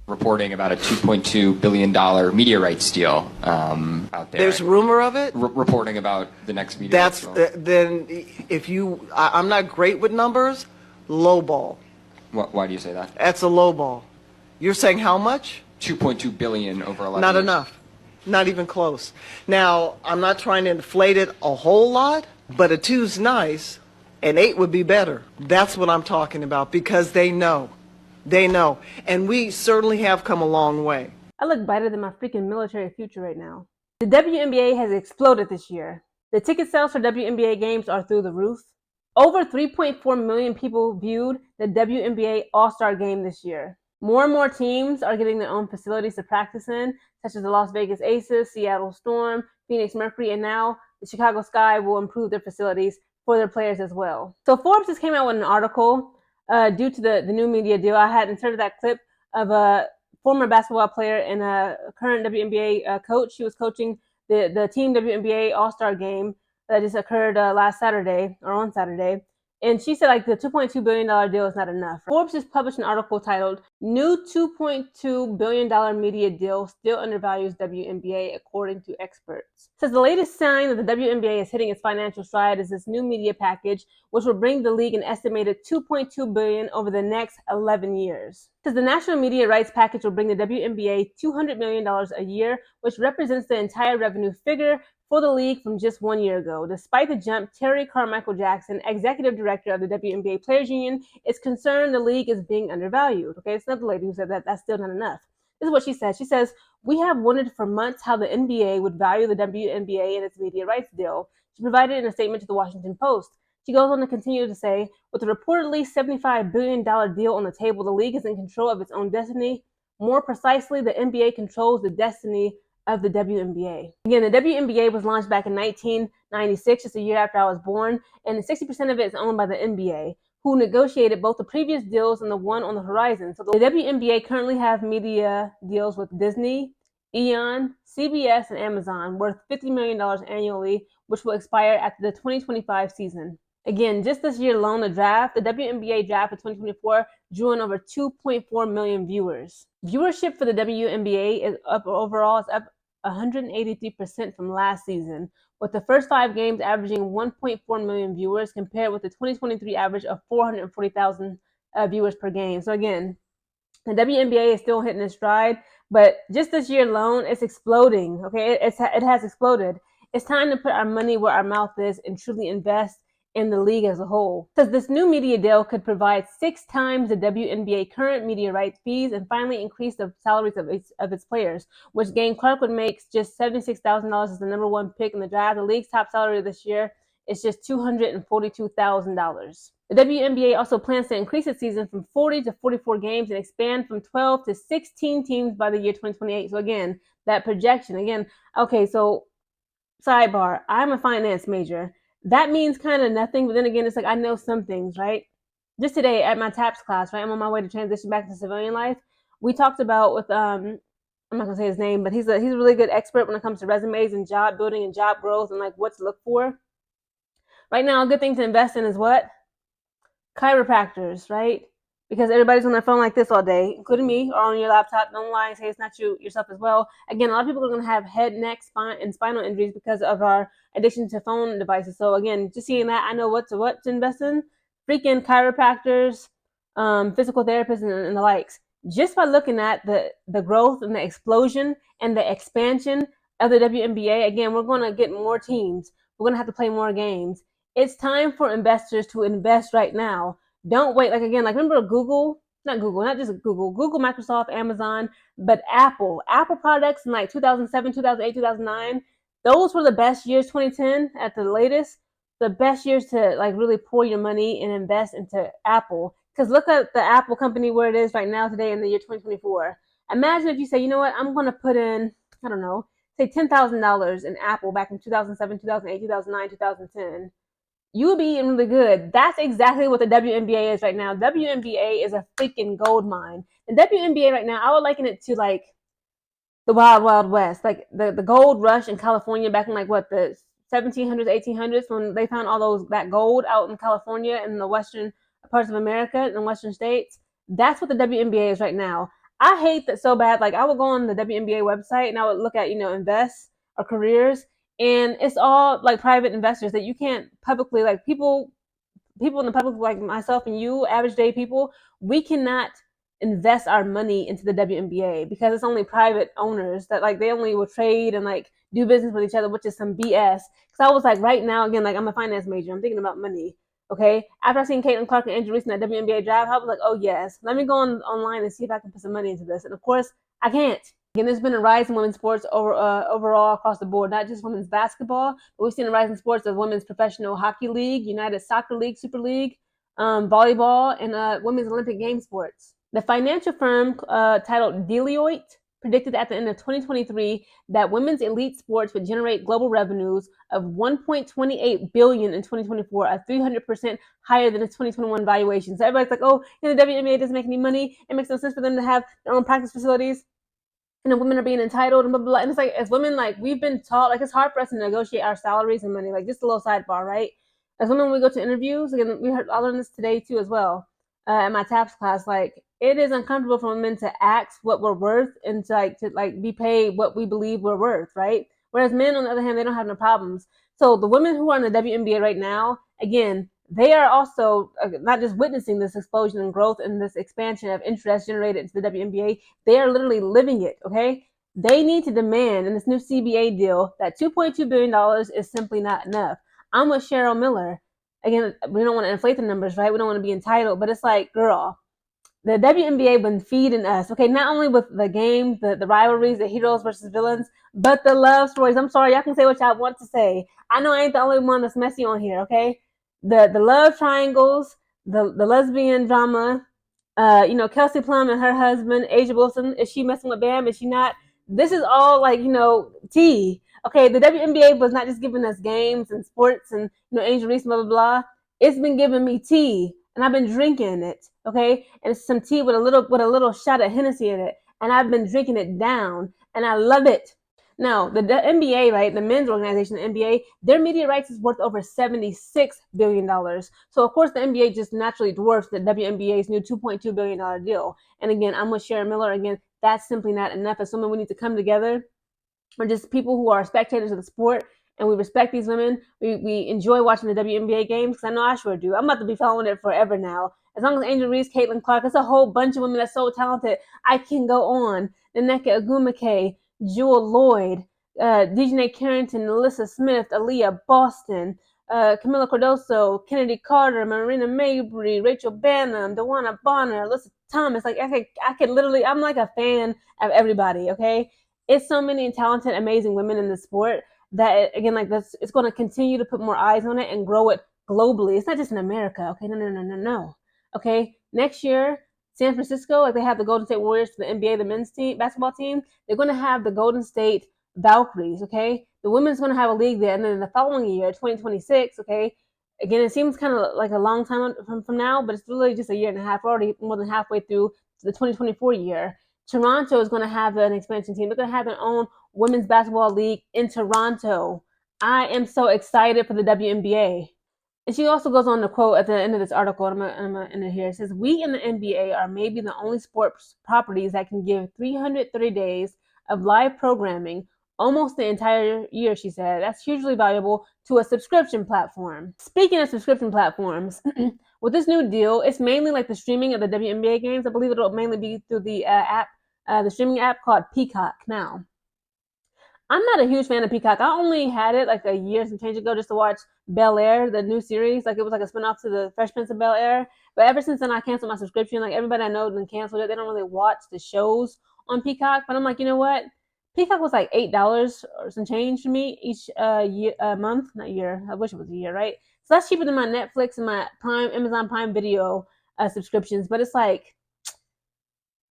reporting about a $2.2 billion media rights deal out there. There's rumor of it? Reporting about the next media rights deal. Then if you, I'm not great with numbers, low ball. Why do you say that? That's a low ball. You're saying how much? 2.2 billion over 11 Not years. enough. Not even close. Now, I'm not trying to inflate it a whole lot, but a 2's nice, and 8 would be better. That's what I'm talking about, because they know. They know. And we certainly have come a long way. I look brighter than my freaking military future right now. The WNBA has exploded this year. The ticket sales for WNBA games are through the roof. Over 3.4 million people viewed the WNBA All-Star Game this year. More and more teams are getting their own facilities to practice in, such as the Las Vegas Aces, Seattle Storm, Phoenix Mercury, and now the Chicago Sky will improve their facilities for their players as well. So Forbes just came out with an article due to the new media deal. I had inserted that clip of a former basketball player and a current WNBA coach. She was coaching the Team WNBA All-Star Game that just occurred on Saturday. And she said like the $2.2 billion deal is not enough. Forbes just published an article titled, "New $2.2 billion media deal still undervalues WNBA according to experts." It says the latest sign that the WNBA is hitting its financial stride is this new media package, which will bring the league an estimated $2.2 billion over the next 11 years. It says the national media rights package will bring the WNBA $200 million a year, which represents the entire revenue figure for the league from just 1 year ago. Despite the jump, Terry Carmichael Jackson, executive director of the WNBA Players Union, is concerned the league is being undervalued. Okay, it's not the lady who said that. That's still not enough. This is what she said. She says, "We have wondered for months how the NBA would value the WNBA and its media rights deal." She provided in a statement to the Washington Post. She goes on to continue to say, "With a reportedly $75 billion deal on the table, the league is in control of its own destiny. More precisely, the NBA controls the destiny of the WNBA." Again, the WNBA was launched back in 1996, just a year after I was born, and 60% of it is owned by the NBA, who negotiated both the previous deals and the one on the horizon. So the WNBA currently have media deals with Disney, Eon, CBS, and Amazon worth $50 million annually, which will expire after the 2025 season. Again, just this year alone, the WNBA draft of 2024 drew in over 2.4 million viewers. Viewership for the WNBA is up overall. It's up 183% from last season, with the first 5 games averaging 1.4 million viewers compared with the 2023 average of 440,000 viewers per game. So again, the WNBA is still hitting its stride, but just this year alone, it's exploding. Okay, it has exploded. It's time to put our money where our mouth is and truly invest in the league as a whole. Because this new media deal could provide 6 times the WNBA current media rights fees and finally increase the salaries of its players, which Gabe Clark would make just $76,000 as the number 1 pick in the draft. The league's top salary this year is just $242,000. The WNBA also plans to increase its season from 40 to 44 games and expand from 12 to 16 teams by the year 2028. So again, that projection. Again, okay, so sidebar, I'm a finance major. That means kind of nothing, but then again, it's like I know some things, right? Just today at my TAPS class, right? I'm on my way to transition back to civilian life. We talked about with I'm not gonna say his name, but he's a really good expert when it comes to resumes and job building and job growth and like what to look for. Right now, a good thing to invest in is what? Chiropractors, right? Because everybody's on their phone like this all day, including me, or on your laptop. Don't lie and say it's not you yourself as well. Again, a lot of people are going to have head, neck, spine, and spinal injuries because of our addiction to phone devices. So again, just seeing that, I know what to invest in. Freaking chiropractors, physical therapists, and the likes. Just by looking at the growth and the explosion and the expansion of the WNBA, again, we're going to get more teams. We're going to have to play more games. It's time for investors to invest right now. Don't wait. Like again, like remember Google, not just Google, Microsoft, Amazon, but Apple products in like 2007, 2008, 2009. Those were the best years, 2010 at the latest, the best years to like really pour your money and invest into Apple. Because look at the Apple company where it is right now today in the year 2024. Imagine if you say, you know what, I'm going to put in, I don't know, say $10,000 in Apple back in 2007, 2008, 2009, 2010. You will be eating really good. That's exactly what the WNBA is right now. WNBA is a freaking gold mine. The WNBA right now, I would liken it to like the Wild Wild West, like the gold rush in California back in like what, the 1700s, 1800s, when they found all that gold out in California and the western parts of America and the western states. That's what the WNBA is right now. I hate that so bad. Like, I would go on the WNBA website and I would look at, invest or careers, and it's all like private investors that you can't publicly, like, people in the public like myself and you, average day people, we cannot invest our money into the WNBA because it's only private owners that, like, they only will trade and like do business with each other, which is some BS. Because I was like, right now, again, like, I'm a finance major, I'm thinking about money. Okay, after I seen Caitlin Clark and Andrew Reese in that WNBA draft, I was like, oh yes, let me go online and see if I can put some money into this. And of course, I can't. Again, there's been a rise in women's sports overall across the board, not just women's basketball, but we've seen a rise in sports of women's professional hockey league, United Soccer League, Super League, volleyball, and women's Olympic game sports. The financial firm titled Deloitte predicted at the end of 2023 that women's elite sports would generate global revenues of $1.28 billion in 2024, a 300% higher than its 2021 valuation. So everybody's like, oh, the WNBA doesn't make any money. It makes no sense for them to have their own practice facilities. Women are being entitled and blah, blah, blah. And it's like, as women, like, we've been taught, like, it's hard for us to negotiate our salaries and money. Like, just a little sidebar, right? As women, when we go to interviews, again, I learned this today too as well, in my TAPS class. Like, it is uncomfortable for women to ask what we're worth and to be paid what we believe we're worth, right? Whereas men, on the other hand, they don't have no problems. So the women who are in the WNBA right now, again, they are also not just witnessing this explosion in growth and this expansion of interest generated into the WNBA, they are literally living it, okay? They need to demand in this new CBA deal that $2.2 billion is simply not enough. I'm with Cheryl Miller. Again, we don't want to inflate the numbers, right? We don't want to be entitled, but it's like, girl, the WNBA been feeding us, okay, not only with the game, the rivalries, the heroes versus villains, but the love stories. I'm sorry, y'all can say what y'all want to say. I know I ain't the only one that's messy on here, okay? The love triangles, the lesbian drama, Kelsey Plum and her husband, Asia Wilson, is she messing with Bam? Is she not? This is all like, tea. Okay, the WNBA was not just giving us games and sports and, Angel Reese, blah, blah, blah. It's been giving me tea, and I've been drinking it, okay? And it's some tea with a little shot of Hennessy in it, and I've been drinking it down, and I love it. Now, the NBA, right, the men's organization, the NBA, their media rights is worth over $76 billion. So, of course, the NBA just naturally dwarfs the WNBA's new $2.2 billion deal. And again, I'm with Sharon Miller. Again, that's simply not enough. As women, we need to come together. We're just people who are spectators of the sport, and we respect these women. We enjoy watching the WNBA games, because I know I sure do. I'm about to be following it forever now. As long as Angel Reese, Caitlin Clark, it's a whole bunch of women that's so talented. I can go on. Nneka Ogwumike, Jewel Lloyd, Dejanay Carrington, Alyssa Smith, Aaliyah Boston, Camila Cardoso, Kennedy Carter, Marina Mabry, Rachel Bannum, Dewana Bonner, Alyssa Thomas. Like, I could literally, I'm like a fan of everybody, okay? It's so many talented, amazing women in the sport that, again, like, this, it's going to continue to put more eyes on it and grow it globally. It's not just in America, okay? No. Okay, next year, San Francisco, like, they have the Golden State Warriors for the NBA, the men's team, basketball team. They're going to have the Golden State Valkyries, okay? The women's going to have a league there. And then the following year, 2026, okay? Again, it seems kind of like a long time from now, but it's really just a year and a half. We're already more than halfway through the 2024 year. Toronto is going to have an expansion team. They're going to have their own women's basketball league in Toronto. I am so excited for the WNBA. And she also goes on to quote at the end of this article, I'm going to end it here. It says, we in the NBA are maybe the only sports properties that can give 330 days of live programming almost the entire year, she said. That's hugely valuable to a subscription platform. Speaking of subscription platforms, with this new deal, it's mainly like the streaming of the WNBA games. I believe it'll mainly be through the the streaming app called Peacock now. I'm not a huge fan of Peacock. I only had it like a year and some change ago just to watch Bel-Air, the new series. Like, it was like a spinoff to the Fresh Prince of Bel-Air. But ever since then, I canceled my subscription. Like, everybody I know then canceled it. They don't really watch the shows on Peacock. But I'm like, you know what? Peacock was like $8 or some change for me each month. Not year. I wish it was a year, right? So that's cheaper than my Netflix and my Amazon Prime Video subscriptions. But it's like,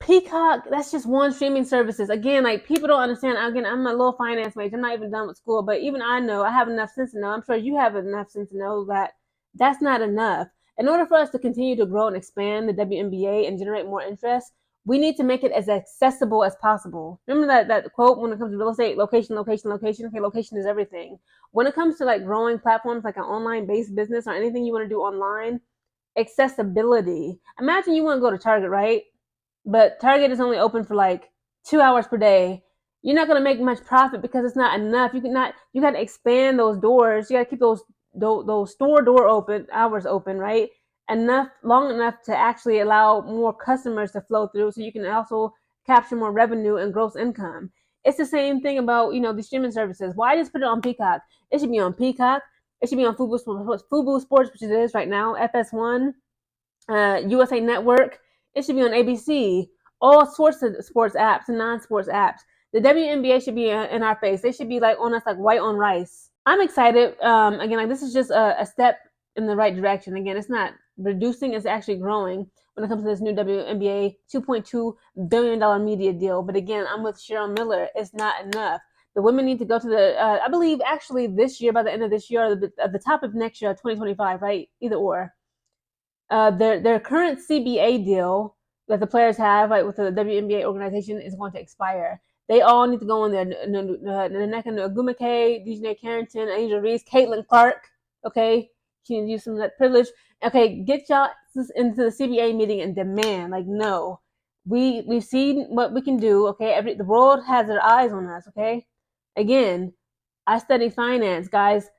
Peacock, that's just one streaming services. Again, like, people don't understand. Again, I'm a little finance major. I'm not even done with school, but even I know, I have enough sense to know. I'm sure you have enough sense to know that that's not enough. In order for us to continue to grow and expand the WNBA and generate more interest, we need to make it as accessible as possible. Remember that quote when it comes to real estate, location. Okay, location is everything. When it comes to like growing platforms like an online-based business or anything you want to do online, accessibility. Imagine you want to go to Target, right? But Target is only open for like 2 hours per day. You're not gonna make much profit because it's not enough. You got to expand those doors. You got to keep those store door open hours open, right? Long enough to actually allow more customers to flow through, so you can also capture more revenue and gross income. It's the same thing about the streaming services. Why just put it on Peacock? It should be on Peacock. It should be on Fubo Sports, which it is right now. FS1, USA Network. It should be on ABC. All sorts of sports apps and non-sports apps. The WNBA should be in our face. They should be like on us like white on rice. I'm excited. Again, like this is just a step in the right direction. Again, it's not reducing; it's actually growing when it comes to this new WNBA $2.2 billion media deal. But again, I'm with Cheryl Miller. It's not enough. The women need to go to the, I believe actually this year, by the end of this year, or at the top of next year, 2025, right? Either or. Their current CBA deal that the players have, right, with the WNBA organization is going to expire. They all need to go on there. Nneka Ogwumike, DJ Carrington, Angel Reese, Caitlin Clark. Okay, she can use some of that privilege. Okay, get y'all into the CBA meeting and demand, like, no, we've seen what we can do. Okay, the world has their eyes on us. Okay, again, I study finance, guys.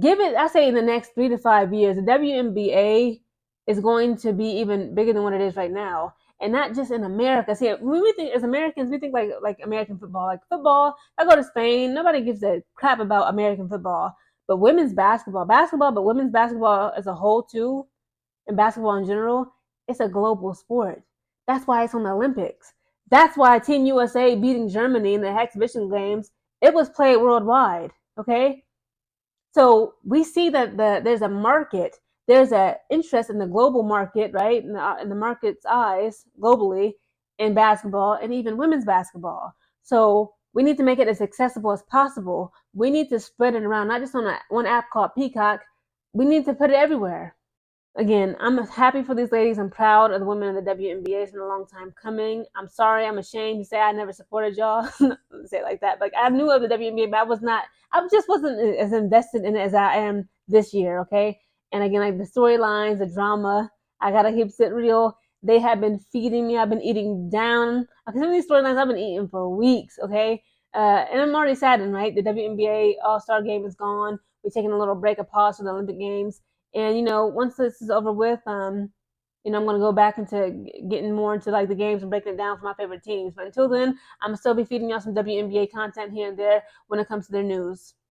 Give it, I say, in the next 3 to 5 years, the WNBA is going to be even bigger than what it is right now. And not just in America. See, when we think as Americans, we think like American football. Like football, I go to Spain, nobody gives a crap about American football. But women's basketball, but women's basketball as a whole too, and basketball in general, it's a global sport. That's why it's on the Olympics. That's why Team USA beating Germany in the exhibition games, it was played worldwide. Okay? So we see that there's a market, there's an interest in the global market, right? In the market's eyes globally in basketball and even women's basketball. So we need to make it as accessible as possible. We need to spread it around, not just on one app called Peacock. We need to put it everywhere. Again, I'm happy for these ladies. I'm proud of the women of the WNBA. It's been a long time coming. I'm sorry. I'm ashamed to say I never supported y'all. Say it like that. Like, I knew of the WNBA, but I just wasn't as invested in it as I am this year. Okay. And again, like the storylines, the drama, I got to keep it real. They have been feeding me. I've been eating down. Some of these storylines I've been eating for weeks. Okay. And I'm already saddened, right? The WNBA All-Star game is gone. We're taking a little break, a pause for the Olympic Games. And once this is over with, I'm going to go back into getting more into like the games and breaking it down for my favorite teams. But until then, I'm gonna still be feeding y'all some WNBA content here and there when it comes to their news.